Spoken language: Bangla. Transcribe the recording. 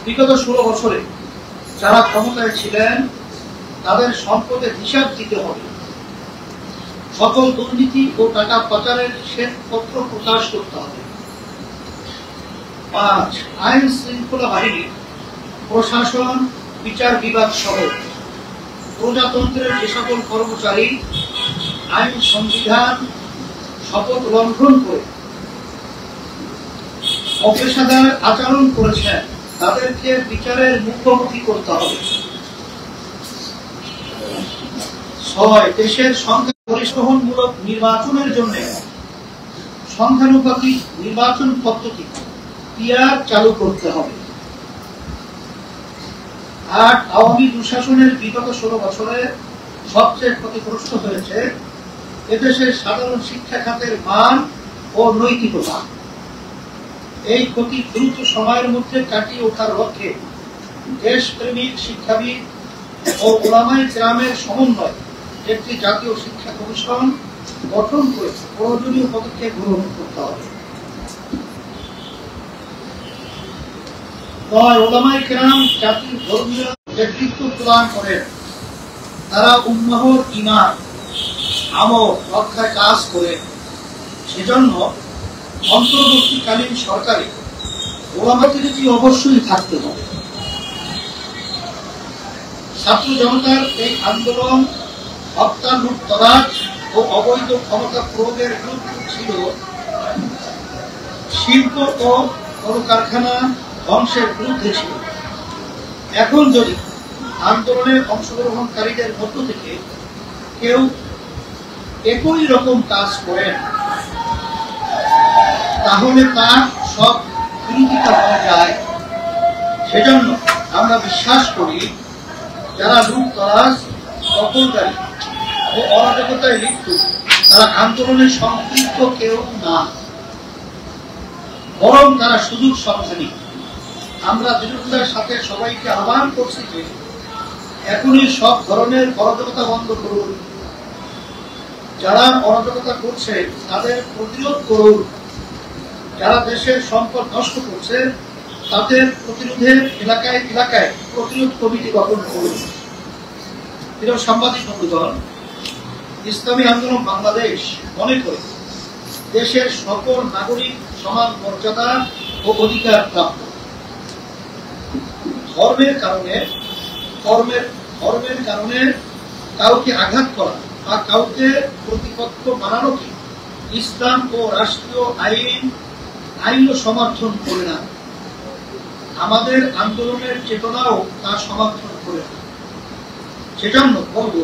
বিগত 16 বছরে যারা ক্ষমতায় ছিলেন তাদের সম্পদের হিসাব দিতে হবে, সকল দুর্নীতি ও টাকা পাচারের শ্বেতপত্র প্রকাশ করতে হবে। 5. আইন শৃঙ্খলা বাহিনী, প্রশাসন, বিচার বিভাগ সহ প্রজাতন্ত্রের যে সকল কর্মচারী আইন সংবিধান শপথ লঙ্ঘন করে অপেশাদার আচরণ করেছেন তাদেরকে বিচারের মুখোমুখি করতে হবে। 6. দেশের সংখ্যাগরিষ্ঠমূলক নির্বাচনের জন্য সংখ্যানুপাতিক নির্বাচন পদ্ধতি পিআর চালু করতে হবে। 8. আওয়ামী দুঃশাসনের বিগত 16 বছরে সবচেয়ে ক্ষতিগ্রস্ত হয়েছে এদেশের সাধারণ শিক্ষা খাতের মান ও নৈতিকতা। এই ক্ষতি দ্রুত সময়ের মধ্যে কাটিয়ে ওঠার লক্ষ্যে দেশপ্রেমিক শিক্ষাবিদ ও ওলামায়ে কেরামের সমন্বয়ে একটি জাতীয় শিক্ষা কমিশন গঠন করে প্রয়োজনীয় পদক্ষেপ গ্রহণ করতে হবে। 9. ওলামায়ে কেরাম জাতির ধর্মীয় নেতৃত্ব প্রদান করেন। তারা উম্মাহর ঈমান আমল রক্ষায় কাজ করে। সেজন্য অন্তর্বর্তীকালীন সরকারে ওলামাদেরকে অবশ্যই থাকতে হবে। ছাত্র জনতার এই আন্দোলন হত্যা, লুটতরাজ ও অবৈধ ক্ষমতা প্রয়োগের বিরুদ্ধে ছিল। শিল্প ও কলকারখানা ধ্বংসের বিরুদ্ধে ছিল। এখন যদি আন্দোলনের অংশগ্রহণকারীদের মধ্য থেকে কেউ একই রকম কাজ করেন তাহলে তার সব বিরোধিতা হয়ে যায়। সেজন্য আমরা বিশ্বাস করি যারা লুটতরাজ, দখলদারি ও অরাজকতায় লিপ্ত তারা আন্দোলনের সম্পৃক্ত কেউ না, বরং তারা সুযোগ সন্ধানী। আমরা দৃঢ়তার সাথে সবাইকে আহ্বান করছি যে এখনই সব ধরনের অরাজকতা বন্ধ করুন। যারা অরাজকতা করছে তাদের প্রতিরোধ করুন। যারা দেশের সম্পদ নষ্ট করছে তাদের প্রতিরোধের এলাকায় এলাকায় প্রতিরোধ কমিটি গঠন করুন। প্রিয় সাংবাদিক বন্ধুগণ, ইসলামী আন্দোলন বাংলাদেশ মনে করে দেশের সকল নাগরিক সমান মর্যাদা ও অধিকার প্রাপ্ত। ধর্মের কারণে কাউকে আঘাত করা বা কাউকে প্রতিপক্ষ বানানোকে ইসলাম ও রাষ্ট্রীয় আইনও সমর্থন করে না। আমাদের আন্দোলনের চেতনাও তা সমর্থন করে না। সেজন্য বলব